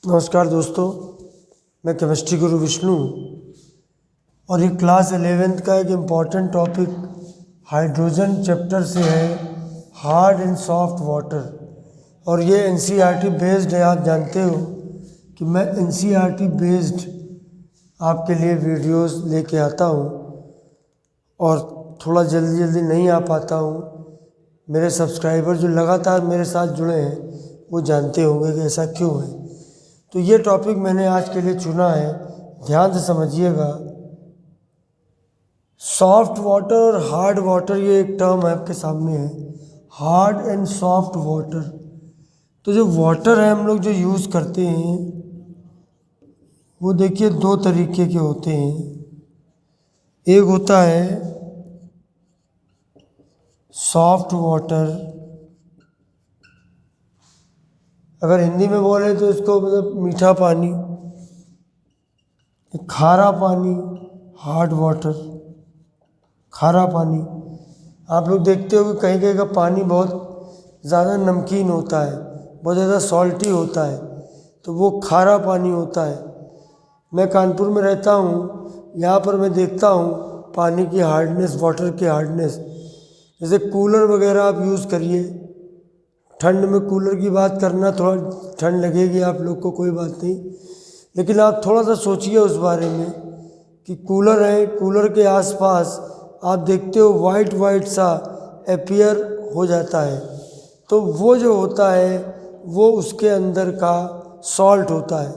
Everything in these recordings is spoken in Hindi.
नमस्कार दोस्तों, मैं केमिस्ट्री गुरु विष्णु और ये क्लास 11th का एक इम्पॉर्टेंट टॉपिक हाइड्रोजन चैप्टर से है, हार्ड एंड सॉफ्ट वाटर। और ये एनसीईआरटी बेस्ड है। आप जानते हो कि मैं एनसीईआरटी बेस्ड आपके लिए वीडियोस लेके आता हूँ और थोड़ा जल्दी जल्दी नहीं आ पाता हूँ। मेरे सब्सक्राइबर जो लगातार मेरे साथ जुड़े हैं वो जानते होंगे कि ऐसा क्यों है। तो ये टॉपिक मैंने आज के लिए चुना है, ध्यान से समझिएगा। सॉफ्ट वाटर और हार्ड वाटर, ये एक टर्म आपके सामने है, हार्ड एंड सॉफ्ट वाटर। तो जो वाटर है हम लोग जो यूज़ करते हैं वो देखिए दो तरीके के होते हैं। एक होता है सॉफ्ट वाटर, अगर हिंदी में बोले तो इसको मतलब मीठा पानी, खारा पानी, हार्ड वाटर, खारा पानी। आप लोग देखते हो कि कहीं कहीं का पानी बहुत ज़्यादा नमकीन होता है, बहुत ज़्यादा सॉल्टी होता है, तो वो खारा पानी होता है। मैं कानपुर में रहता हूँ, यहाँ पर मैं देखता हूँ पानी की हार्डनेस, वाटर की हार्डनेस। जैसे कूलर वगैरह आप यूज़ करिए, ठंड में कूलर की बात करना, थोड़ा ठंड लगेगी आप लोग को, कोई बात नहीं, लेकिन आप थोड़ा सा सोचिए उस बारे में कि कूलर है, कूलर के आसपास आप देखते हो वाइट वाइट सा अपीयर हो जाता है, तो वो जो होता है वो उसके अंदर का सॉल्ट होता है।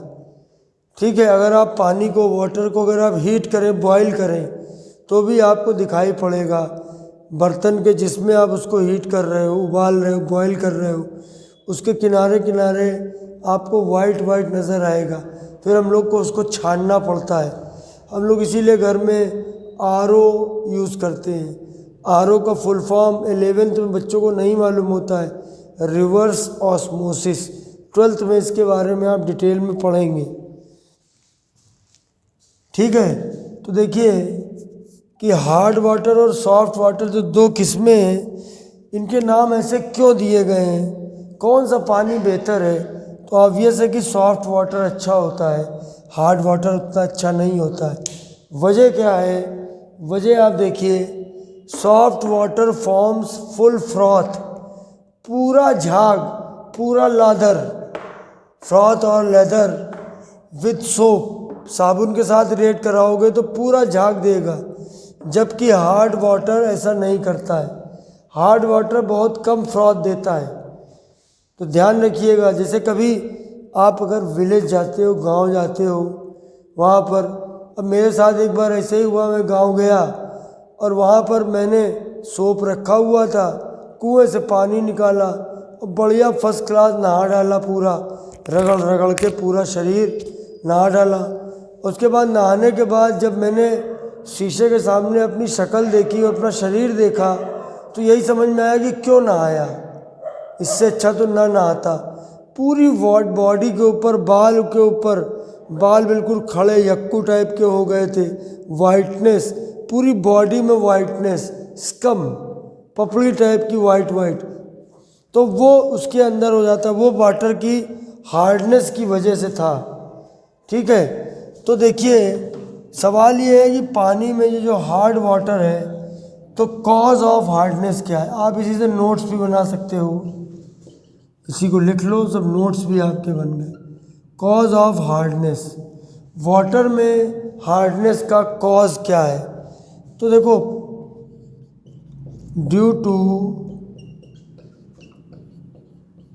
ठीक है, अगर आप पानी को, वाटर को अगर आप हीट करें, बॉईल करें, तो भी आपको दिखाई पड़ेगा। बर्तन के जिसमें आप उसको हीट कर रहे हो, उबाल रहे हो, बॉईल कर रहे हो, उसके किनारे किनारे आपको वाइट वाइट नज़र आएगा। फिर हम लोग को उसको छानना पड़ता है। हम लोग इसीलिए घर में आरओ यूज़ करते हैं। आरओ का फुल फॉर्म 11th में बच्चों को नहीं मालूम होता है, रिवर्स ऑस्मोसिस। 12th में इसके बारे में आप डिटेल में पढ़ेंगे। ठीक है, तो देखिए कि हार्ड वाटर और सॉफ्ट वाटर जो दो किस्में हैं, इनके नाम ऐसे क्यों दिए गए हैं, कौन सा पानी बेहतर है? तो ऑब्वियस है कि सॉफ्ट वाटर अच्छा होता है, हार्ड वाटर उतना अच्छा नहीं होता है। वजह क्या है? वजह आप देखिए, soft water forms full froth, पूरा झाग, पूरा लादर, फ्रॉथ और लेदर विद सोप, साबुन के साथ रिएक्ट कराओगे तो पूरा झाग देगा, जबकि हार्ड वाटर ऐसा नहीं करता है। हार्ड वाटर बहुत कम फ्रॉथ देता है। तो ध्यान रखिएगा, जैसे कभी आप अगर विलेज जाते हो, गांव जाते हो, वहाँ पर, अब मेरे साथ एक बार ऐसे ही हुआ, मैं गांव गया और वहाँ पर मैंने सोप रखा हुआ था, कुएं से पानी निकाला और बढ़िया फर्स्ट क्लास नहा डाला, पूरा रगड़ रगड़ के पूरा शरीर नहा डाला। उसके बाद नहाने के बाद जब मैंने शीशे के सामने अपनी शक्ल देखी और अपना शरीर देखा, तो यही समझ में आया कि क्यों नहाया, इससे अच्छा तो ना नहाता। पूरी बॉडी के ऊपर, बाल के ऊपर, बाल बिल्कुल खड़े यक्कू टाइप के हो गए थे, वाइटनेस, पूरी बॉडी में वाइटनेस, स्कम, पपड़ी टाइप की वाइट वाइट, तो वो उसके अंदर हो जाता, वो वाटर की हार्डनेस की वजह से था। ठीक है, तो देखिए सवाल ये है कि पानी में ये जो हार्ड वाटर है, तो कॉज ऑफ हार्डनेस क्या है? आप इसी से नोट्स भी बना सकते हो, इसी को लिख लो, सब नोट्स भी आपके बन गए। कॉज ऑफ हार्डनेस, वाटर में हार्डनेस का कॉज क्या है? तो देखो, due to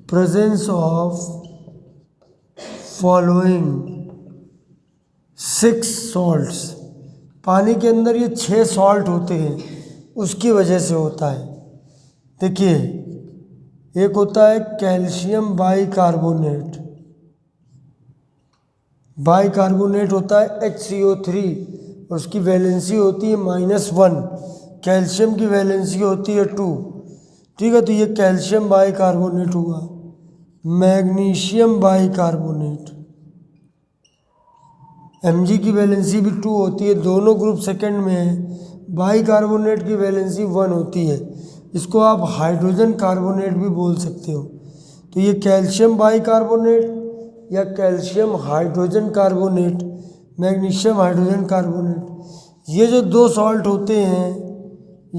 presence of following 6 salts, पानी के अंदर ये 6 सॉल्ट होते हैं, उसकी वजह से होता है। देखिए, एक होता है कैल्शियम बाइकार्बोनेट, बाइकार्बोनेट होता है HCO3 और उसकी वैलेंसी होती है -1, कैल्शियम की वैलेंसी होती है 2। ठीक है, तो ये कैल्शियम बाइकार्बोनेट हुआ। मैग्नीशियम बाइकार्बोनेट, Mg की वैलेंसी भी 2 होती है, दोनों ग्रुप सेकंड में है। बाइकार्बोनेट की वैलेंसी 1 होती है, इसको आप हाइड्रोजन कार्बोनेट भी बोल सकते हो। तो ये कैल्शियम बाइकार्बोनेट, या calcium hydrogen carbonate, magnesium hydrogen carbonate, ये जो दो सॉल्ट होते हैं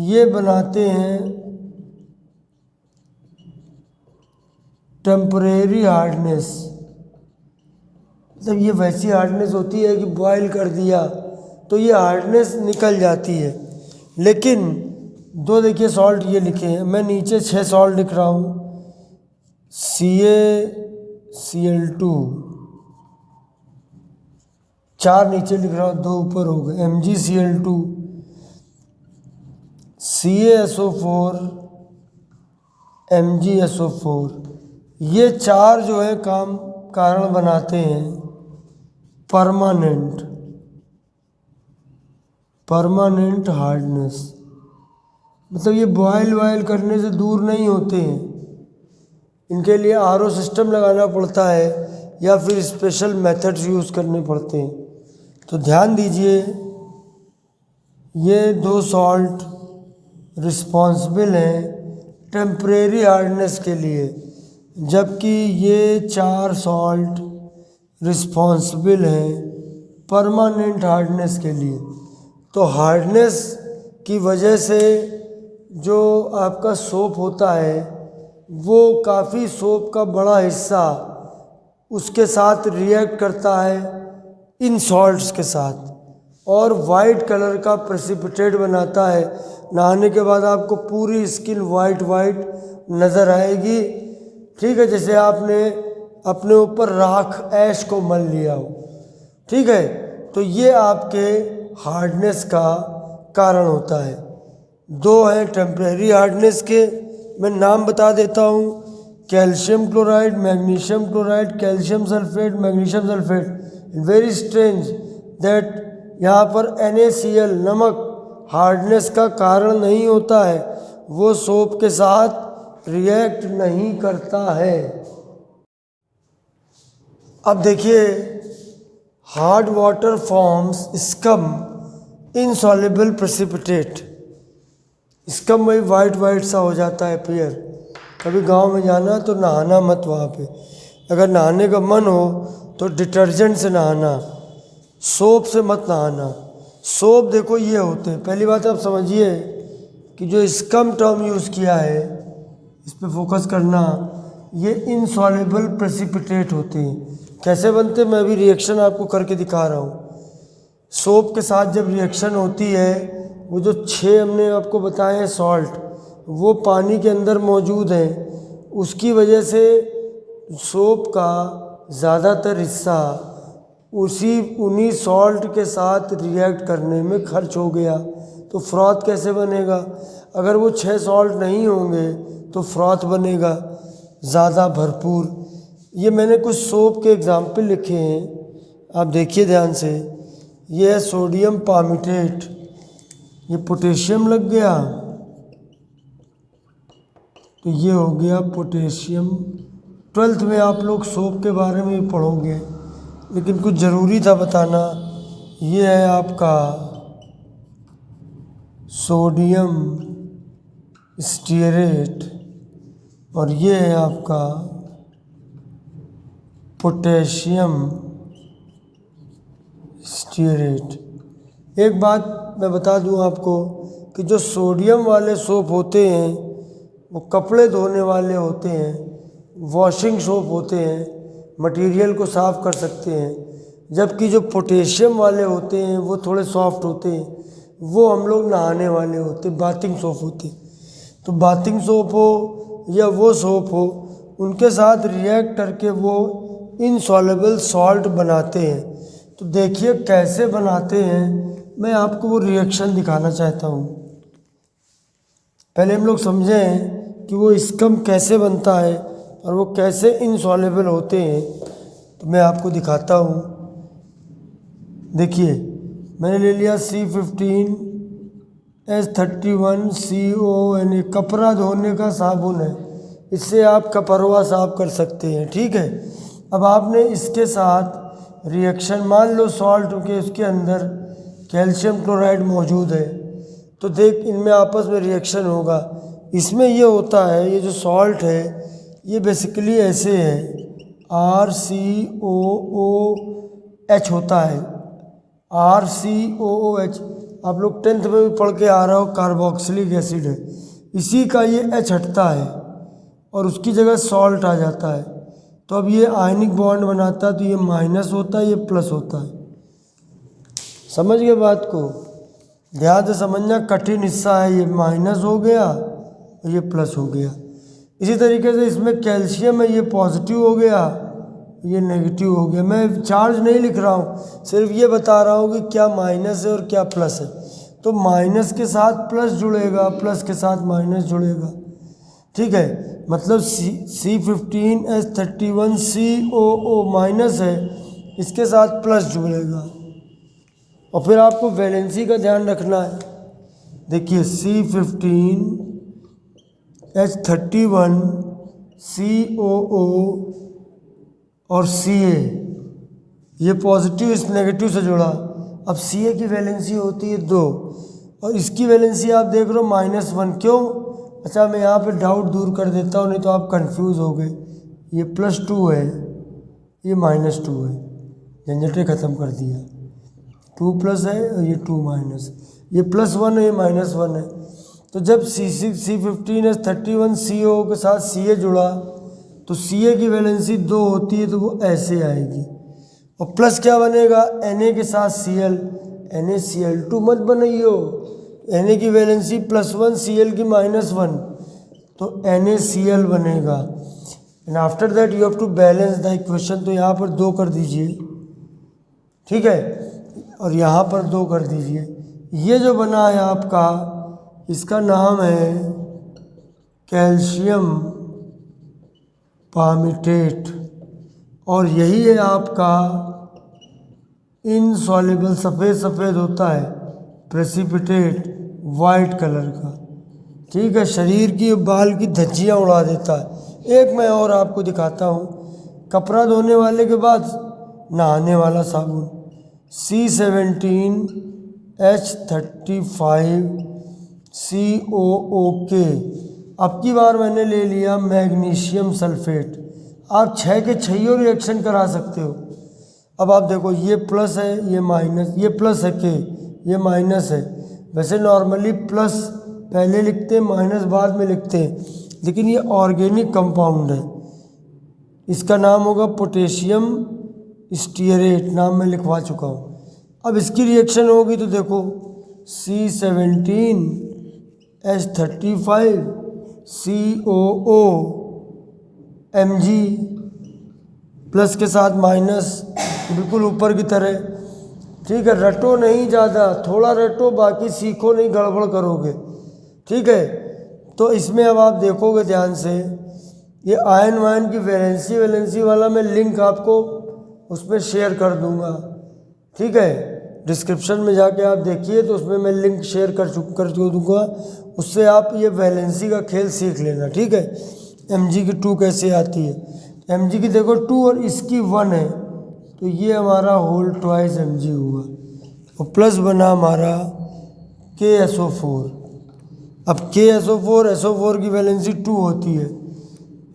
ये बनाते हैं टेम्परेरी हार्डनेस। मतलब ये वैसी हार्डनेस होती है कि बॉयल कर दिया तो ये हार्डनेस निकल जाती है। लेकिन दो देखिए सॉल्ट ये लिखे हैं, मैं नीचे 6 सॉल्ट लिख रहा हूँ, CaCl2, 4 नीचे लिख रहा हूँ, 2 ऊपर हो गए, MgCl2, CaSO4, MgSO4, ये 4 जो है कारण बनाते हैं परमानेंट हार्डनेस। मतलब ये बॉयल करने से दूर नहीं होते हैं, इनके लिए RO सिस्टम लगाना पड़ता है या फिर स्पेशल मेथड्स यूज़ करने पड़ते हैं। तो ध्यान दीजिए, ये 2 सॉल्ट रिस्पॉन्सिबल हैं टेम्परेरी हार्डनेस के लिए, जबकि ये 4 सॉल्ट रिस्पॉन्सिबल हैं परमानेंट हार्डनेस के लिए। तो हार्डनेस की वजह से जो आपका सोप होता है वो काफ़ी सोप का बड़ा हिस्सा उसके साथ रिएक्ट करता है इन सॉल्ट्स के साथ और वाइट कलर का प्रेसिपिटेट बनाता है। नहाने के बाद आपको पूरी स्किन वाइट नज़र आएगी, ठीक है, जैसे आपने अपने ऊपर राख ऐश को मल लिया हो, ठीक है। तो ये आपके हार्डनेस का कारण होता है। 2 हैं टेम्परेरी हार्डनेस के, मैं नाम बता देता हूँ, calcium chloride, magnesium chloride, calcium sulphate, magnesium sulphate. Very strange that यहाँ पर NaCl नमक हार्डनेस का कारण नहीं होता है, वो सोप के साथ रिएक्ट नहीं करता है। अब देखिए, hard water forms scum insoluble precipitate. Scum वही वाइट सा हो जाता है अपीयर। कभी गांव में जाना तो नहाना मत वहाँ पे, अगर नहाने का मन हो तो डिटर्जेंट से नहाना, सोप से मत नहाना। सोप देखो ये होते हैं, पहली बात आप समझिए कि जो स्कम टर्म यूज़ किया है इस पे फोकस करना, ये इनसॉल्युबल प्रेसिपिटेट होते हैं। कैसे बनते हैं मैं अभी रिएक्शन आपको करके दिखा रहा हूँ। सोप के साथ जब रिएक्शन होती है, वो जो 6 हमने आपको बताए हैं सॉल्ट, वो पानी के अंदर मौजूद हैं, उसकी वजह से सोप का ज़्यादातर हिस्सा उन्हीं सॉल्ट के साथ रिएक्ट करने में खर्च हो गया। तो फ्रॉथ कैसे बनेगा? अगर वो 6 सॉल्ट नहीं होंगे तो फ्रॉथ बनेगा ज़्यादा भरपूर। ये मैंने कुछ सोप के एग्जाम्पल लिखे हैं, आप देखिए ध्यान से। ये है सोडियम पामिटेट, ये पोटेशियम लग गया तो ये हो गया पोटेशियम। 12th में आप लोग सोप के बारे में भी पढ़ोगे, लेकिन कुछ ज़रूरी था बताना। ये है आपका सोडियम स्टीयरेट और ये है आपका पोटेशियम स्टीयरेट। एक बात मैं बता दूं आपको कि जो सोडियम वाले सोप होते हैं वो कपड़े धोने वाले होते हैं, वॉशिंग सोप होते हैं, मटेरियल को साफ़ कर सकते हैं, जबकि जो पोटेशियम वाले होते हैं वो थोड़े सॉफ्ट होते हैं, वो हम लोग नहाने वाले होते हैं, बाथिंग सोप होते हैं। तो बाथिंग सोप हो या वो सोप हो, उनके साथ रिएक्ट करके वो इनसॉल्युबल सॉल्ट बनाते हैं। तो देखिए कैसे बनाते हैं, मैं आपको वो रिएक्शन दिखाना चाहता हूँ। पहले हम लोग समझें कि वो स्कम कैसे बनता है और वो कैसे इनसॉल्युबल होते हैं, तो मैं आपको दिखाता हूँ। देखिए मैंने ले लिया C15H31CONA, कपड़ा धोने का साबुन है, इससे आप कपड़वा साफ कर सकते हैं, ठीक है। अब आपने इसके साथ रिएक्शन, मान लो सॉल्ट के उसके अंदर कैल्शियम क्लोराइड मौजूद है, तो देख इनमें आपस में रिएक्शन होगा। इसमें ये होता है, ये जो सॉल्ट है ये बेसिकली ऐसे है, RCOOH होता है, RCOOH। आप लोग 10th में भी पढ़ के आ रहे हो, कार्बोक्सिलिक एसिड है, इसी का ये H हटता है और उसकी जगह सॉल्ट आ जाता है। तो अब ये आयनिक बॉन्ड बनाता है, तो ये माइनस होता है, ये प्लस होता है। समझ गए बात को? ध्यान से समझना, कठिन हिस्सा है, ये माइनस हो गया और ये प्लस हो गया। इसी तरीके से इसमें कैल्शियम है, ये पॉजिटिव हो गया, ये नेगेटिव हो गया। मैं चार्ज नहीं लिख रहा हूँ, सिर्फ ये बता रहा हूँ कि क्या माइनस है और क्या प्लस है। तो माइनस के साथ प्लस जुड़ेगा, प्लस के साथ माइनस जुड़ेगा, ठीक है। मतलब C15H31COO माइनस है, इसके साथ प्लस जुड़ेगा। और फिर आपको वैलेंसी का ध्यान रखना है। देखिए C15H31COO और Ca, ये पॉजिटिव इस नेगेटिव से जुड़ा। अब Ca की वैलेंसी होती है 2 और इसकी वैलेंसी आप देख रहे हो -1। क्यों? अच्छा, मैं यहाँ पे डाउट दूर कर देता हूँ, नहीं तो आप कंफ्यूज हो गए। ये +2 है, ये -2 है, झंझटें ख़त्म कर दिया। 2 प्लस है और ये 2 माइनस, ये +1 है, ये -1 है। तो जब C15H31CO के साथ Ca जुड़ा तो Ca की वैलेंसी 2 होती है, तो वो ऐसे आएगी। और प्लस क्या बनेगा? Na के साथ Cl, NaCl2 मत बनाइयो, Na की वैलेंसी +1, Cl की -1, तो NaCl बनेगा। And after that you have to balance the equation. तो यहाँ पर 2 कर दीजिए, ठीक है, और यहाँ पर 2 कर दीजिए। ये जो बना है आपका, इसका नाम है कैल्शियम पामिटेट, और यही है आपका इनसॉल्युबल, सफ़ेद सफ़ेद होता है, प्रेसिपिटेट, वाइट कलर का, ठीक है। शरीर की बाल की धज्जियाँ उड़ा देता है। एक मैं और आपको दिखाता हूँ, कपड़ा धोने वाले के बाद नहाने वाला साबुन, C17H35COOK। अब की बार मैंने ले लिया मैग्नीशियम सल्फेट। आप 6 के 6 रिएक्शन करा सकते हो। अब आप देखो, ये प्लस है, ये माइनस, ये प्लस है के, ये माइनस है। वैसे नॉर्मली प्लस पहले लिखते हैं, माइनस बाद में लिखते हैं, लेकिन ये ऑर्गेनिक कंपाउंड है। इसका नाम होगा पोटेशियम स्टीयरेट, नाम मैं लिखवा चुका हूँ। अब इसकी रिएक्शन होगी तो देखो, C17H35COO Mg प्लस के साथ माइनस, बिल्कुल ऊपर की तरह, ठीक है। रटो नहीं ज़्यादा, थोड़ा रटो, बाकी सीखो नहीं, गड़बड़ करोगे, ठीक है। तो इसमें अब आप देखोगे ध्यान से, ये आयन वायन की वैलेंसी वाला मैं लिंक आपको उसमें शेयर कर दूंगा, ठीक है। डिस्क्रिप्शन में जाके आप देखिए, तो उसमें मैं लिंक शेयर कर दूंगा, उससे आप ये वैलेंसी का खेल सीख लेना, ठीक है। Mg की 2 कैसे आती है? Mg की देखो 2 और इसकी 1 है, तो ये हमारा होल ट्वाइस Mg हुआ, और प्लस बना हमारा KSO4। अब KSO4, SO4 की वैलेंसी 2 होती है,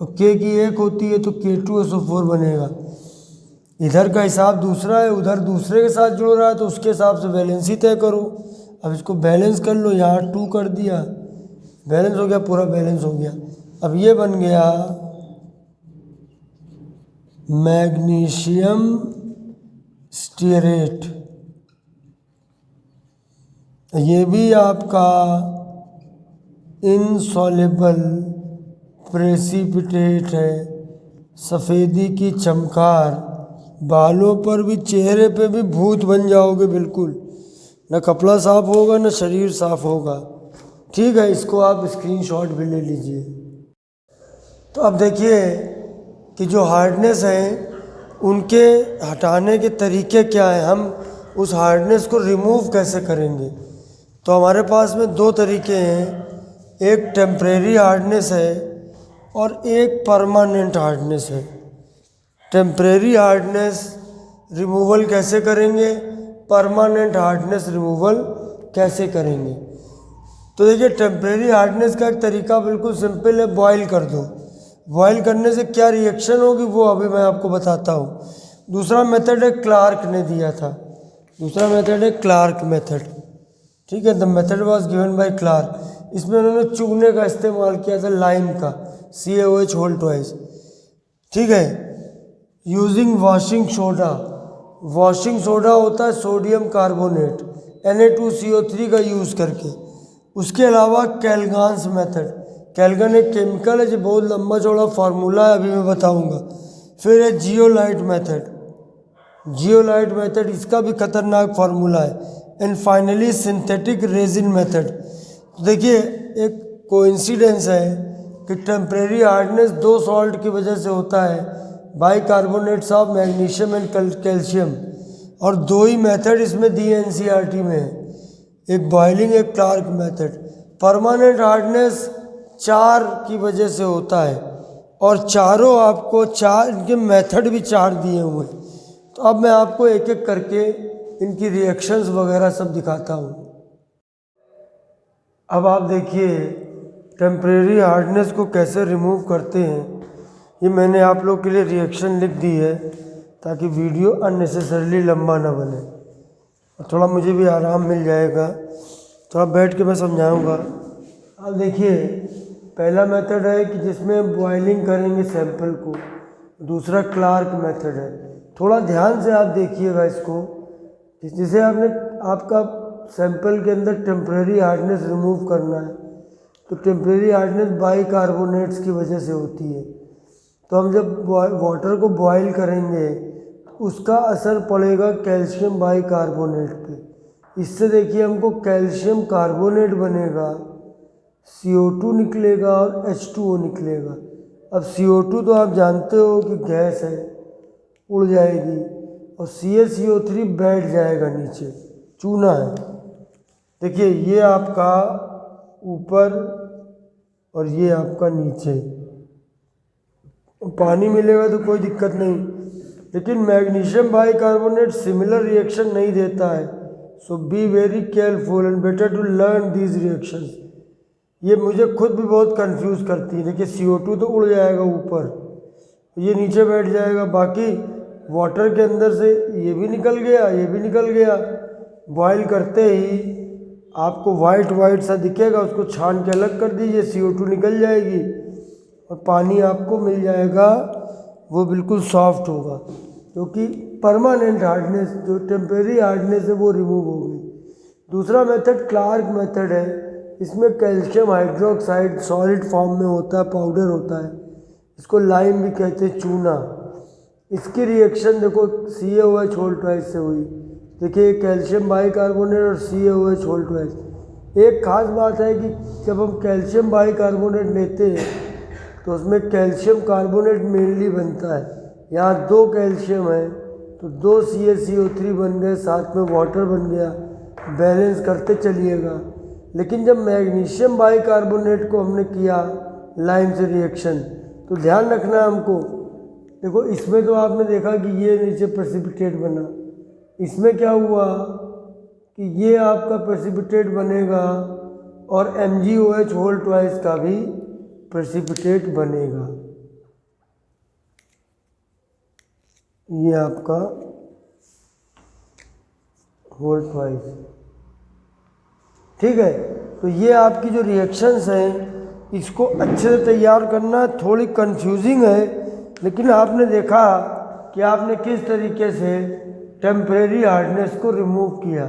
और K की 1 होती है, तो K2SO4 बनेगा। इधर का हिसाब दूसरा है, उधर दूसरे के साथ जुड़ रहा है, तो उसके हिसाब से वैलेंसी तय करो। अब इसको बैलेंस कर लो, यहाँ 2 कर दिया, बैलेंस हो गया, पूरा बैलेंस हो गया। अब ये बन गया मैग्नीशियम स्टीयरेट, ये भी आपका इनसॉल्युबल प्रेसिपिटेट है। सफ़ेदी की चमकार, बालों पर भी, चेहरे पे भी भूत बन जाओगे बिल्कुल, न कपड़ा साफ होगा न शरीर साफ होगा, ठीक है। इसको आप स्क्रीनशॉट भी ले लीजिए। तो अब देखिए कि जो हार्डनेस है, उनके हटाने के तरीके क्या हैं, हम उस हार्डनेस को रिमूव कैसे करेंगे। तो हमारे पास में 2 तरीके हैं, एक टेम्परेरी हार्डनेस है और एक परमानेंट हार्डनेस है। टेम्परेरी हार्डनेस रिमूवल कैसे करेंगे, परमानेंट हार्डनेस रिमूवल कैसे करेंगे। तो देखिए, टेम्परेरी हार्डनेस का एक तरीका बिल्कुल सिंपल है, बॉयल कर दो। बॉयल करने से क्या रिएक्शन होगी वो अभी मैं आपको बताता हूँ। दूसरा मेथड है क्लार्क ने दिया था, दूसरा मेथड है क्लार्क मेथड। ठीक है, the method was given by Clark. इसमें उन्होंने चूने का इस्तेमाल किया था, लाइम का, CaOH होल ट्वाइस। ठीक है, using washing soda. Washing soda होता है सोडियम कार्बोनेट, Na2CO3 का यूज़ करके। उसके अलावा कैलगान्स मेथड, कैलगन एक केमिकल है जो बहुत लंबा चौड़ा फार्मूला है, अभी मैं बताऊंगा। फिर है जियोलाइट मेथड, जियोलाइट मेथड इसका भी खतरनाक फार्मूला है। And finally synthetic resin method. देखिए एक कोइंसिडेंस है कि टेम्परेरी हार्डनेस दो सॉल्ट की वजह से होता है, bicarbonates of magnesium and calcium, और दो ही मेथड इसमें दिए NCERT में है, एक बॉइलिंग एक क्लार्क मेथड। परमानेंट हार्डनेस 4 की वजह से होता है, और चारों आपको चार इनके मेथड भी 4 दिए हुए। तो अब मैं आपको एक एक करके इनकी रिएक्शंस वगैरह सब दिखाता हूँ। अब आप देखिए टेम्परेरी हार्डनेस को कैसे रिमूव करते हैं। ये मैंने आप लोग के लिए रिएक्शन लिख दी है ताकि वीडियो अननेसेसरीली लंबा ना बने और थोड़ा मुझे भी आराम मिल जाएगा। थोड़ा बैठ के मैं समझाऊंगा। अब देखिए पहला मेथड है कि जिसमें बॉइलिंग करेंगे सैंपल को, दूसरा क्लार्क मेथड है। थोड़ा ध्यान से आप देखिएगा इसको, जिसे आपने आपका सैंपल के अंदर टेम्परेरी हार्डनेस रिमूव करना है। तो टेम्परेरी हार्डनेस बाइकार्बोनेट्स की वजह से होती है। तो हम जब वाटर को बॉयल करेंगे उसका असर पड़ेगा कैल्शियम बाइकार्बोनेट पे। इससे देखिए हमको कैल्शियम कार्बोनेट बनेगा, CO2 निकलेगा और H2O निकलेगा। अब CO2 तो आप जानते हो कि गैस है, उड़ जाएगी, और CaCO3 बैठ जाएगा नीचे, चूना है। देखिए ये आपका ऊपर और ये आपका नीचे। पानी मिलेगा तो कोई दिक्कत नहीं, लेकिन मैग्नीशियम बाइकार्बोनेट सिमिलर रिएक्शन नहीं देता है। So be very careful and better to learn these reactions. ये मुझे खुद भी बहुत कंफ्यूज करती है। देखिए CO2 तो उड़ जाएगा ऊपर, ये नीचे बैठ जाएगा, बाकी वाटर के अंदर से ये भी निकल गया, ये भी निकल गया। बॉयल करते ही आपको वाइट वाइट सा दिखेगा, उसको छान के अलग कर दीजिए, CO2 निकल जाएगी और पानी आपको मिल जाएगा, वो बिल्कुल सॉफ्ट होगा, क्योंकि परमानेंट हार्डनेस जो टेम्परेरी हार्डनेस है वो रिमूव हो गई। दूसरा मेथड क्लार्क मेथड है। इसमें कैल्शियम हाइड्रोक्साइड सॉलिड फॉर्म में होता है, पाउडर होता है, इसको लाइम भी कहते हैं, चूना। इसकी रिएक्शन देखो CaOH होल ट्वाइस से हुई। देखिए कैल्शियम बाइकार्बोनेट और CaOH होल ट्वाइस। एक खास बात है कि जब हम कैल्शियम बाइकार्बोनेट लेते हैं तो उसमें कैल्शियम कार्बोनेट मेनली बनता है। यहाँ 2 कैल्शियम है तो 2 CaCO3 बन गए, साथ में वाटर बन गया, बैलेंस करते चलिएगा। लेकिन जब मैग्नीशियम बाइकार्बोनेट को हमने किया लाइम से रिएक्शन, तो ध्यान रखना है हमको। देखो इसमें तो आपने देखा कि ये नीचे प्रेसिपिटेट बना, इसमें क्या हुआ कि ये आपका प्रेसिपिटेट बनेगा और MgOH होल ट्वाइस का भी प्रेसिपिटेट बनेगा। ये आपका होल ट्वाइस। ठीक है, तो ये आपकी जो रिएक्शंस हैं इसको अच्छे से तैयार करना थोड़ी कंफ्यूजिंग है, लेकिन आपने देखा कि आपने किस तरीके से टेम्परेरी हार्डनेस को रिमूव किया।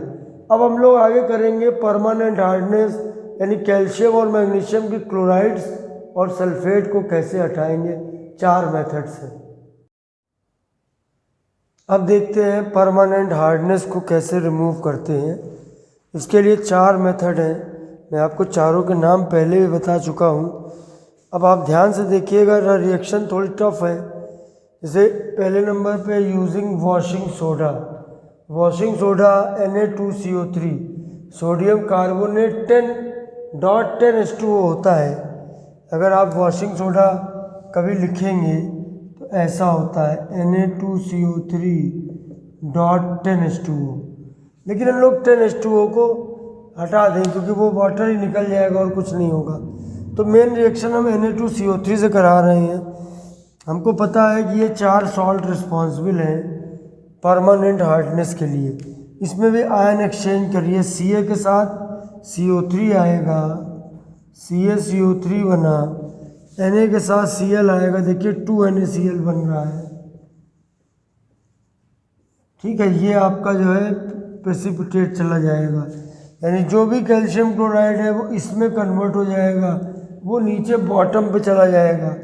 अब हम लोग आगे करेंगे परमानेंट हार्डनेस, यानी कैल्शियम और मैग्नीशियम की क्लोराइड्स और सल्फेट को कैसे हटाएंगे 4 मेथड से। अब देखते हैं परमानेंट हार्डनेस को कैसे रिमूव करते हैं। इसके लिए 4 मेथड हैं, मैं आपको चारों के नाम पहले भी बता चुका हूँ। अब आप ध्यान से देखिएगा, रिएक्शन थोड़ी टफ है। जैसे पहले नंबर पे using washing soda. Washing soda Na2CO3, sodium carbonate 10.10H2O होता है। अगर आप वॉशिंग सोडा कभी लिखेंगे तो ऐसा होता है Na2CO3.10H2O, लेकिन हम लोग 10H2O को हटा दें क्योंकि वो वाटर ही निकल जाएगा और कुछ नहीं होगा। तो मेन रिएक्शन हम Na2CO3 से करा रहे हैं। हमको पता है कि ये 4 सॉल्ट रिस्पॉन्सिबल हैं परमानेंट हार्डनेस के लिए। इसमें भी आयन एक्सचेंज करिए, Ca के साथ CO3 आएगा, CaCO3 बना, Na के साथ Cl आएगा, देखिए 2NaCl बन रहा है। ठीक है, ये आपका जो है प्रेसिपिटेट चला जाएगा, यानी जो भी कैल्शियम क्लोराइड है वो इसमें कन्वर्ट हो जाएगा, वो नीचे बॉटम पे चला जाएगा।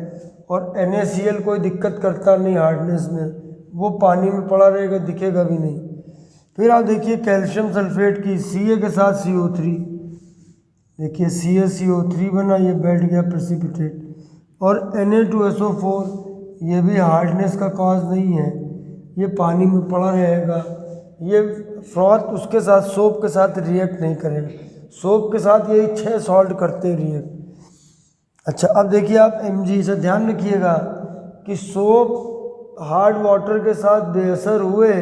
और NaCl कोई दिक्कत करता नहीं हार्डनेस में, वो पानी में पड़ा रहेगा, दिखेगा भी नहीं। फिर आप देखिए कैल्शियम सल्फेट की Ca के साथ CO3, देखिए CaCO3 बना, ये बैठ गया प्रेसिपिटेट। और Na2SO4, ये भी हार्डनेस का कॉज नहीं है, ये पानी में पड़ा रहेगा। ये फ्रॉथ उसके साथ सोप के साथ रिएक्ट नहीं करेगा, सोप के साथ यही 6 सॉल्ट करते हैं रिएक्ट। अच्छा, अब देखिए आप Mg से ध्यान रखिएगा कि सोप हार्ड वाटर के साथ बेअसर हुए।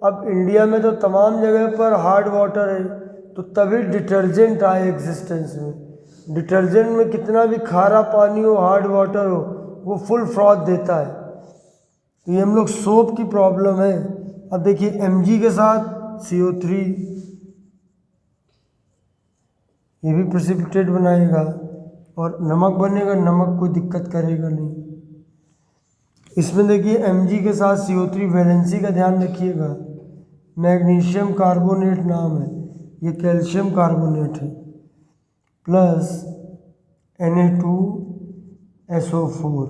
अब इंडिया में तो तमाम जगह पर हार्ड वाटर है, तो तभी डिटर्जेंट आए एग्जिस्टेंस में। डिटर्जेंट में कितना भी खारा पानी हो, हार्ड वाटर हो, वो फुल फ्रॉथ देता है। तो ये हम लोग सोप की प्रॉब्लम है। अब देखिए Mg के साथ CO3, ये भी प्रेसिपिटेट बनाएगा और नमक बनेगा, नमक कोई दिक्कत करेगा नहीं। इसमें देखिए Mg के साथ CO3, वैलेंसी का ध्यान रखिएगा, मैग्नीशियम कार्बोनेट नाम है, ये कैल्शियम कार्बोनेट है, प्लस Na2SO4।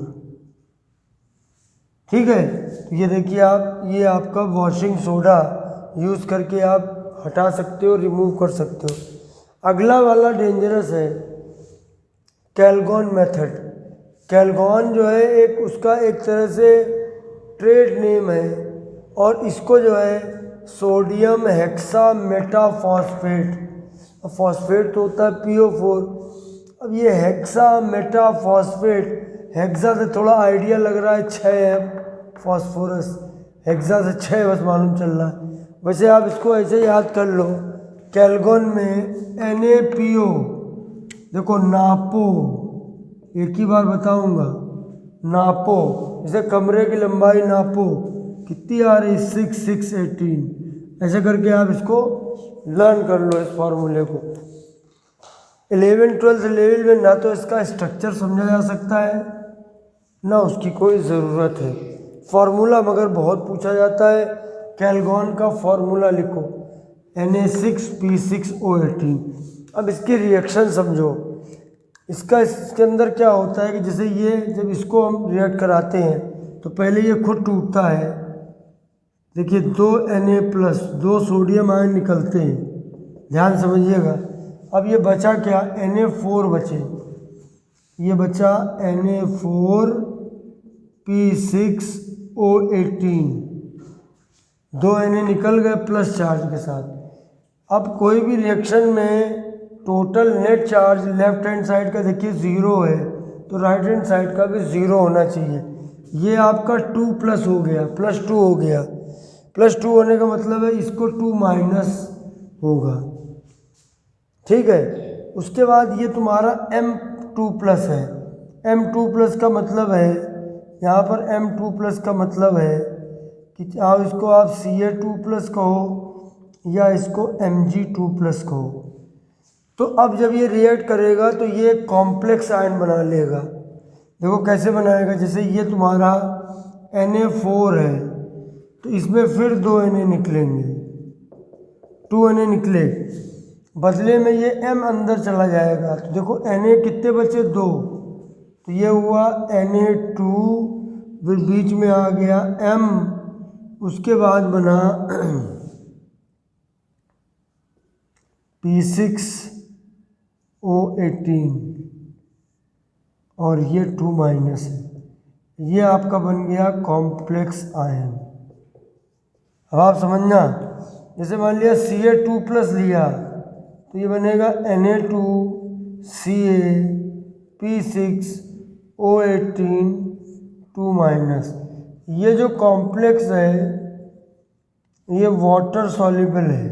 ठीक है, तो ये देखिए आप, ये आपका वॉशिंग सोडा यूज़ करके आप हटा सकते हो, रिमूव कर सकते हो। अगला वाला डेंजरस है कैलगॉन मेथड। कैलगॉन जो है एक उसका एक तरह से ट्रेड नेम है, और इसको जो है सोडियम हेक्सा मेटाफॉस्फेट, फॉस्फेट तो होता है PO4, अब ये हेक्सा मेटाफॉस्फेट, हेक्सा से थोड़ा आइडिया लग रहा है 6 है फॉस्फोरस, हेक्सा से 6 बस मालूम चल रहा है। वैसे आप इसको ऐसे याद कर लो, कैलगॉन में NaPO, देखो नापो, एक ही बार बताऊंगा, नापो, जैसे कमरे की लंबाई नापो कितनी आ रही, 6, 6, 18, ऐसे करके आप इसको लर्न कर लो इस फॉर्मूले को। 11th-12th लेवल में ना तो इसका स्ट्रक्चर समझा जा सकता है, ना उसकी कोई ज़रूरत है। फार्मूला मगर बहुत पूछा जाता है, कैलगॉन का फार्मूला लिखो, Na6P6O18। अब इसकी रिएक्शन समझो, इसके अंदर क्या होता है कि जैसे ये जब इसको हम रिएक्ट कराते हैं तो पहले ये खुद टूटता है, देखिए 2 Na+, 2 सोडियम आयन निकलते हैं, ध्यान समझिएगा। अब ये बचा क्या, Na4 बचे, ये बचा Na4P6O18, 2 Na निकल गए प्लस चार्ज के साथ। अब कोई भी रिएक्शन में total net charge left hand side का देखिए 0 है, तो राइट हैंड साइड का भी 0 होना चाहिए। ये आपका 2+ हो गया, +2 हो गया। +2 होने का मतलब है इसको 2- होगा, ठीक है। उसके बाद ये तुम्हारा M2+ है, M2+ का मतलब है, यहाँ पर M2+ का मतलब है कि आप इसको आप Ca2+ कहो या इसको Mg2+ कहो। तो अब जब ये रिएक्ट करेगा तो ये कॉम्प्लेक्स आयन बना लेगा। देखो कैसे बनाएगा, जैसे ये तुम्हारा Na4 है, तो इसमें फिर 2 Na निकलेंगे, 2 Na निकले, बदले में ये M अंदर चला जाएगा, तो देखो Na कितने बचे, 2, तो ये हुआ Na2, फिर बीच में आ गया M, उसके बाद बना P6O18 और ये 2- है, ये आपका बन गया कॉम्प्लेक्स आयन। अब आप समझना, जैसे मान लिया Ca2+ लिया तो ये बनेगा Na2CaP6O18 2-। ये जो कॉम्प्लेक्स है ये वाटर सॉल्युबल है,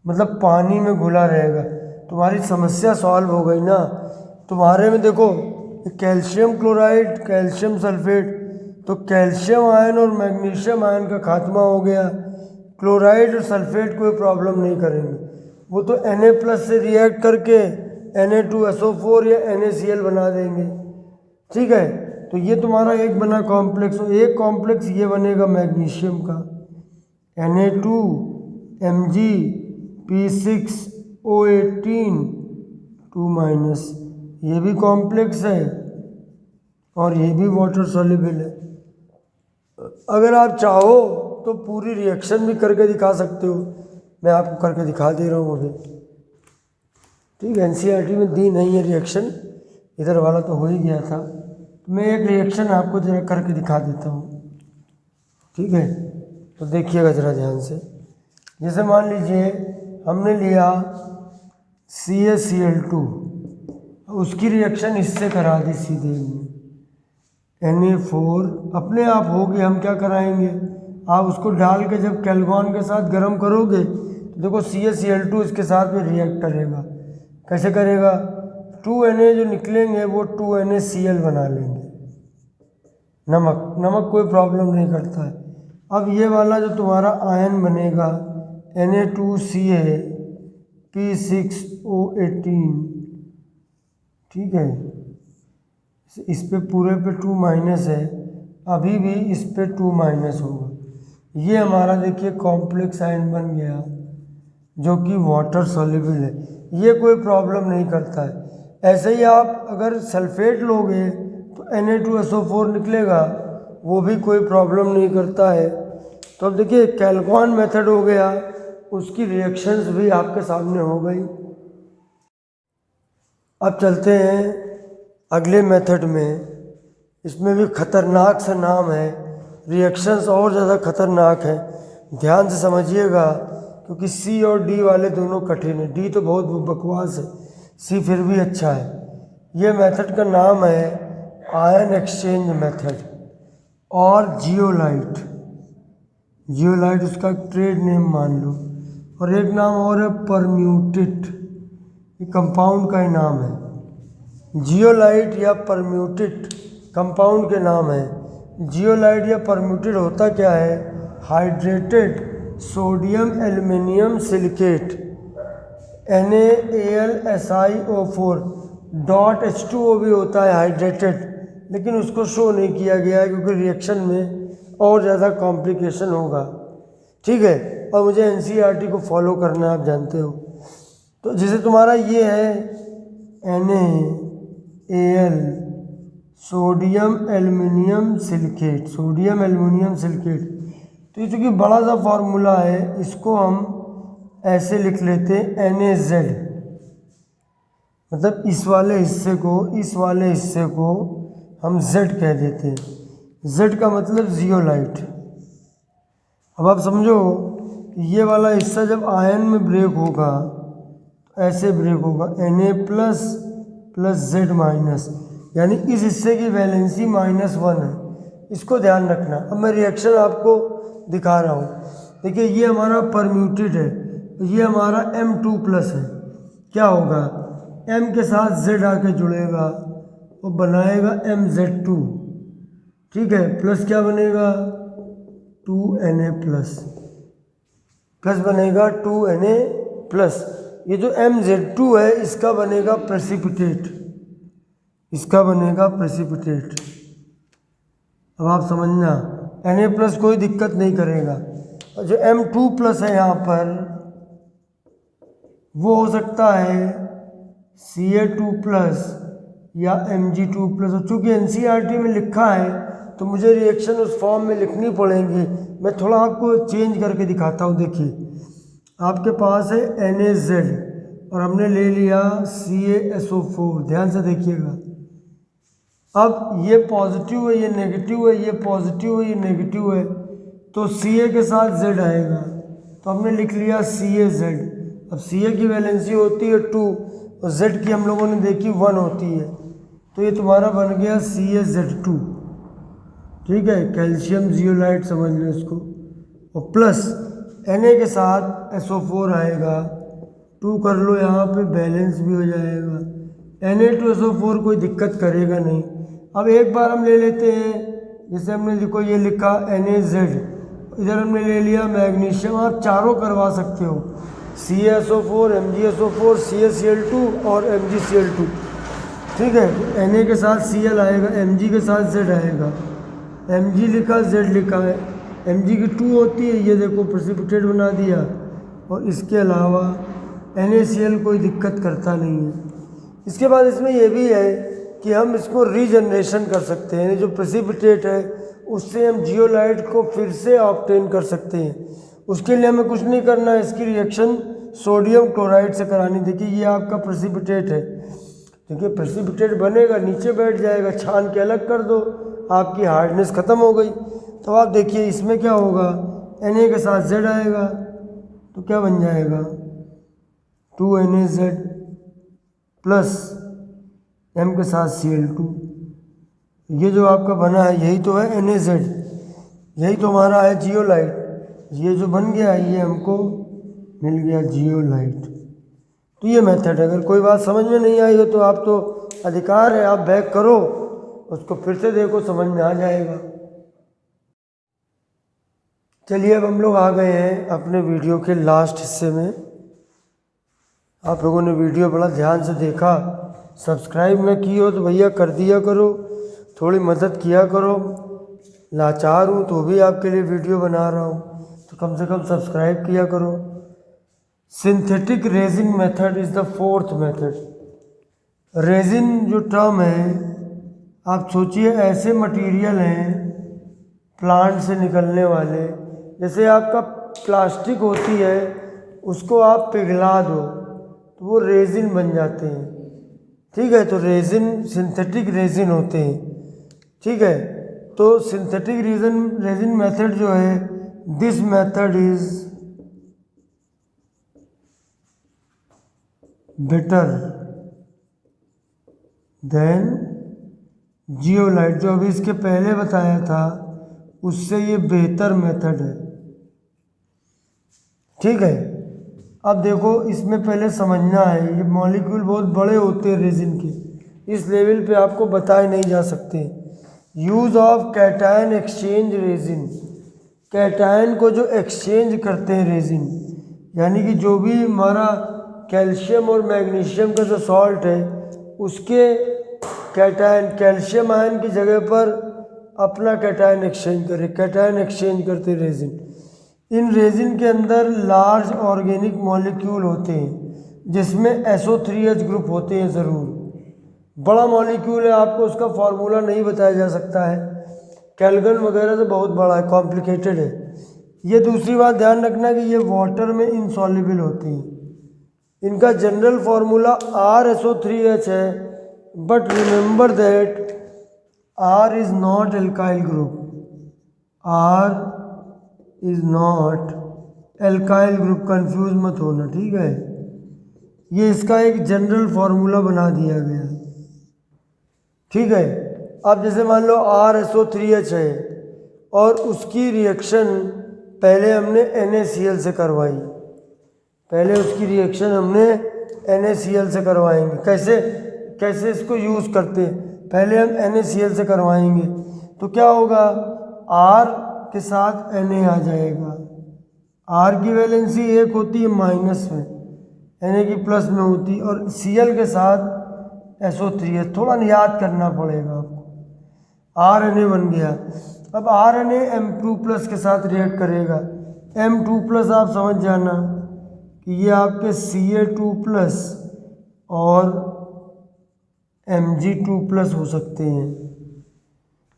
मतलब पानी में घुला रहेगा। तुम्हारी समस्या सॉल्व हो गई ना, तुम्हारे में देखो कैल्शियम क्लोराइड, कैल्शियम सल्फेट, तो कैल्शियम आयन और मैग्नीशियम आयन का खात्मा हो गया। क्लोराइड और सल्फेट कोई प्रॉब्लम नहीं करेंगे, वो तो Na+ से रिएक्ट करके Na2SO4 या NaCl बना देंगे। ठीक है, तो ये तुम्हारा एक बना कॉम्प्लेक्स, और एक कॉम्प्लेक्स ये बनेगा मैग्नीशियम का, Na2Mgp6O18 2-, ये भी कॉम्प्लेक्स है और ये भी वाटर सॉल्युबल है। अगर आप चाहो तो पूरी रिएक्शन भी करके दिखा सकते हो, मैं आपको करके दिखा दे रहा हूँ अभी। ठीक है, NCERT में दी नहीं है रिएक्शन, इधर वाला तो हो ही गया था, तो मैं एक रिएक्शन आपको जरा करके दिखा देता हूँ। ठीक है, तो देखिएगा ज़रा ध्यान से। जैसे मान लीजिए हमने लिया CaCl2, उसकी रिएक्शन इससे करा दी सीधे, Na4 अपने आप होगी, हम क्या कराएंगे, आप उसको डाल के जब कैल्गॉन के साथ गर्म करोगे तो देखो CaCl2 इसके साथ में रिएक्ट करेगा। कैसे करेगा, 2Na जो निकलेंगे वो 2NaCl बना लेंगे। नमक कोई प्रॉब्लम नहीं करता है। अब ये वाला जो तुम्हारा आयन बनेगा Na2Ca P6O18, ठीक है, इस पे पूरे पे 2- है, अभी भी इस पे 2- होगा। ये हमारा देखिए कॉम्प्लेक्स आयन बन गया जो कि वाटर सॉल्युबल है, ये कोई प्रॉब्लम नहीं करता है। ऐसे ही आप अगर सल्फेट लोगे तो Na2SO4 निकलेगा, वो भी कोई प्रॉब्लम नहीं करता है। तो अब देखिए कैल्गॉन मेथड हो गया, उसकी रिएक्शंस भी आपके सामने हो गई। अब चलते हैं अगले मेथड में, इसमें भी खतरनाक सा नाम है, रिएक्शंस और ज़्यादा खतरनाक है, ध्यान से समझिएगा, क्योंकि C और D वाले दोनों कठिन है। D तो बहुत बकवास है, C फिर भी अच्छा है। ये मेथड का नाम है आयन एक्सचेंज मेथड और जियोलाइट उसका ट्रेड नेम मान लो, और एक नाम और है परम्यूटेट, ये कंपाउंड का ही नाम है। जियोलाइट या परम्यूटेट कंपाउंड के नाम है। जियोलाइट या परम्यूटेट होता क्या है, hydrated sodium aluminium silicate NaAlSiO4 भी होता है हाइड्रेटेड, लेकिन उसको शो नहीं किया गया है क्योंकि रिएक्शन में और ज़्यादा कॉम्प्लिकेशन होगा। ठीक है, और मुझे NCERT को फॉलो करना है, आप जानते हो। तो जैसे तुम्हारा ये है NaAl सोडियम एल्युमिनियम सिलिकेट, तो ये चूँकि बड़ा सा फार्मूला है, इसको हम ऐसे लिख लेते हैं NaZ, मतलब इस वाले हिस्से को हम Z कह देते हैं। Z का मतलब जियोलाइट। अब आप समझो कि ये वाला हिस्सा जब आयन में ब्रेक होगा तो ऐसे ब्रेक होगा Na++Z-, यानी इस हिस्से की वैलेंसी -1 है, इसको ध्यान रखना। अब मैं रिएक्शन आपको दिखा रहा हूँ। देखिए ये हमारा परम्यूटेड है, ये हमारा M2+ है, क्या होगा, M के साथ Z आके जुड़ेगा और बनाएगा MZ2, ठीक है, प्लस क्या बनेगा 2Na+, प्लस बनेगा 2Na+। ये जो MZ2 है इसका बनेगा प्रेसिपिटेट, अब आप समझना, Na+ कोई दिक्कत नहीं करेगा। और जो M2+ है यहाँ पर वो हो सकता है Ca2+ या Mg2+, और चूँकि NCERT में लिखा है तो मुझे रिएक्शन उस फॉर्म में लिखनी पड़ेंगी। मैं थोड़ा आपको चेंज करके दिखाता हूँ। देखिए आपके पास है NaZ और हमने ले लिया CaSO4, ध्यान से देखिएगा। अब ये पॉजिटिव है, ये नेगेटिव है, ये पॉजिटिव है, ये नेगेटिव है, तो Ca के साथ Z आएगा, तो हमने लिख लिया CaZ। अब Ca की वैलेंसी होती है 2 और Z की हम लोगों ने देखी 1 होती है, तो ये तुम्हारा बन गया CaZ2, ठीक है, कैल्शियम जियोलाइट समझ लो इसको। और प्लस Na के साथ SO4 आएगा, 2 कर लो यहाँ पे, बैलेंस भी हो जाएगा, Na2SO4 कोई दिक्कत करेगा नहीं। अब एक बार हम ले लेते हैं, जैसे हमने देखो ये लिखा NaZ, इधर हमने ले लिया मैग्नीशियम। आप चारों करवा सकते हो, CaSO4, MgSO4, CaCl2 और MgCl2। ठीक है, तो Na के साथ Cl आएगा, Mg के साथ Z आएगा। Mg लिखा, Z लिखा है, Mg की 2 होती है, ये देखो प्रेसिपिटेट बना दिया। और इसके अलावा NaCl कोई दिक्कत करता नहीं है। इसके बाद इसमें यह भी है कि हम इसको रीजनरेशन कर सकते हैं, जो प्रेसिपिटेट है उससे हम जियोलाइट को फिर से ऑब्टेन कर सकते हैं। उसके लिए हमें कुछ नहीं करना है, इसकी रिएक्शन सोडियम क्लोराइड से करानी। देखिए ये आपका प्रेसिपिटेट है, देखिए प्रेसिपिटेट बनेगा, नीचे बैठ जाएगा, छान के अलग कर दो, आपकी हार्डनेस ख़त्म हो गई। तो आप देखिए इसमें क्या होगा, Na के साथ Z आएगा तो क्या बन जाएगा 2NaZ प्लस M के साथ Cl2। ये जो आपका बना है यही तो है NaZ, यही तो हमारा है जियोलाइट। ये जो बन गया ये हमको मिल गया जियोलाइट। तो ये मेथड है। अगर कोई बात समझ में नहीं आई हो तो आप तो अधिकार है, आप बैक करो, उसको फिर से देखो, समझ में आ जाएगा। चलिए अब हम लोग आ गए हैं अपने वीडियो के लास्ट हिस्से में। आप लोगों ने वीडियो बड़ा ध्यान से देखा, सब्सक्राइब न की हो तो भैया कर दिया करो, थोड़ी मदद किया करो। लाचार हूँ तो भी आपके लिए वीडियो बना रहा हूँ, तो कम से कम सब्सक्राइब किया करो। Synthetic resin method is the fourth method. Resin जो टर्म है, आप सोचिए ऐसे मटेरियल हैं प्लांट से निकलने वाले, जैसे आपका प्लास्टिक होती है उसको आप पिघला दो तो वो रेजिन बन जाते हैं। ठीक है, तो रेजिन सिंथेटिक रेजिन होते हैं। ठीक है, तो सिंथेटिक रेजिन मेथड जो है, this method is better than zeolite. जो अभी इसके पहले बताया था उससे ये बेहतर मेथड है। ठीक है, अब देखो इसमें पहले समझना है, ये मॉलिक्यूल बहुत बड़े होते हैं रेजिन के, इस लेवल पे आपको बताए नहीं जा सकते। Use of cation exchange resin, cation को जो एक्सचेंज करते हैं रेजिन, यानी कि जो भी हमारा कैल्शियम और मैग्नीशियम का जो सॉल्ट है उसके कैटायन, कैल्शियम आयन की जगह पर अपना कैटायन एक्सचेंज करे, कैटायन एक्सचेंज करते रेजिन। इन रेजिन के अंदर लार्ज ऑर्गेनिक मॉलिक्यूल होते हैं जिसमें SO3H ग्रुप होते हैं। ज़रूर बड़ा मॉलिक्यूल है, आपको उसका फार्मूला नहीं बताया जा सकता है, कैल्गन वगैरह से बहुत बड़ा है, कॉम्प्लिकेटेड है। ये दूसरी बात ध्यान रखना कि ये वाटर में इनसॉल्युबल होते हैं। इनका जनरल फार्मूला RSO3H है, but remember that R is not alkyl group, R is not alkyl group, confuse मत होना। ठीक है, ये इसका एक जनरल फार्मूला बना दिया गया। ठीक है, अब जैसे मान लो RSO3H है और उसकी रिएक्शन पहले हमने NaCl से करवाई, पहले उसकी रिएक्शन हमने NaCl से करवाएंगे। कैसे कैसे इसको यूज़ करते हैं, पहले हम NaCl से करवाएंगे तो क्या होगा, R के साथ Na आ जाएगा। R की वैलेंसी 1 होती है माइनस में, Na की प्लस में होती, और Cl के साथ SO3H, थोड़ा याद करना पड़ेगा आपको। RNA बन गया। अब RNA M2+ के साथ रिएक्ट करेगा। M2+ आप समझ जाना कि ये आपके Ca2+ और Mg2+ हो सकते हैं।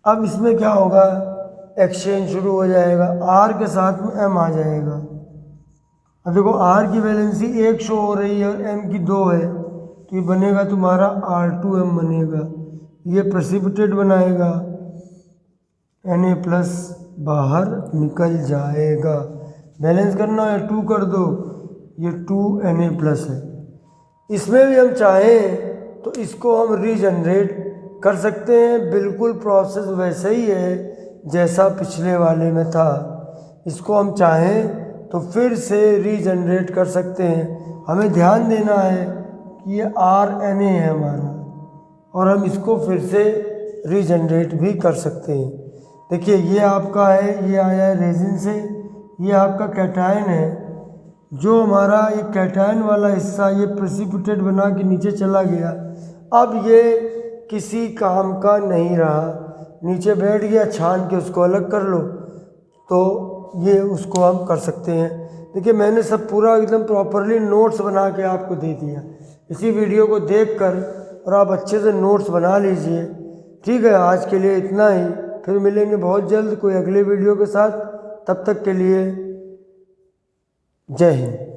अब इसमें क्या होगा, एक्सचेंज शुरू हो जाएगा, R के साथ में M आ जाएगा। अब देखो R की वैलेंसी 1 शो हो रही है और M की 2 है, तो ये बनेगा तुम्हारा R2M बनेगा। ये प्रेसिपिटेट बनाएगा, Na+ बाहर निकल जाएगा। बैलेंस करना है, 2 कर दो, ये 2Na+ है। इसमें भी हम चाहें तो इसको हम रीजनरेट कर सकते हैं, बिल्कुल प्रोसेस वैसे ही है जैसा पिछले वाले में था। इसको हम चाहें तो फिर से रीजनरेट कर सकते हैं। हमें ध्यान देना है कि ये RNA है हमारा, और हम इसको फिर से रीजनरेट भी कर सकते हैं। देखिए ये आपका है, ये आया है रेजिन से, ये आपका कैटायन है। जो हमारा ये कैटायन वाला हिस्सा ये प्रेसिपिटेट बना के नीचे चला गया, अब ये किसी काम का नहीं रहा, नीचे बैठ गया, छान के उसको अलग कर लो, तो ये उसको हम कर सकते हैं। देखिए मैंने सब पूरा एकदम प्रॉपरली नोट्स बना के आपको दे दिया। इसी वीडियो को देखकर और आप अच्छे से नोट्स बना लीजिए। ठीक है, आज के लिए इतना ही, फिर मिलेंगे बहुत जल्द कोई अगले वीडियो के साथ। तब तक के लिए जय हिंद।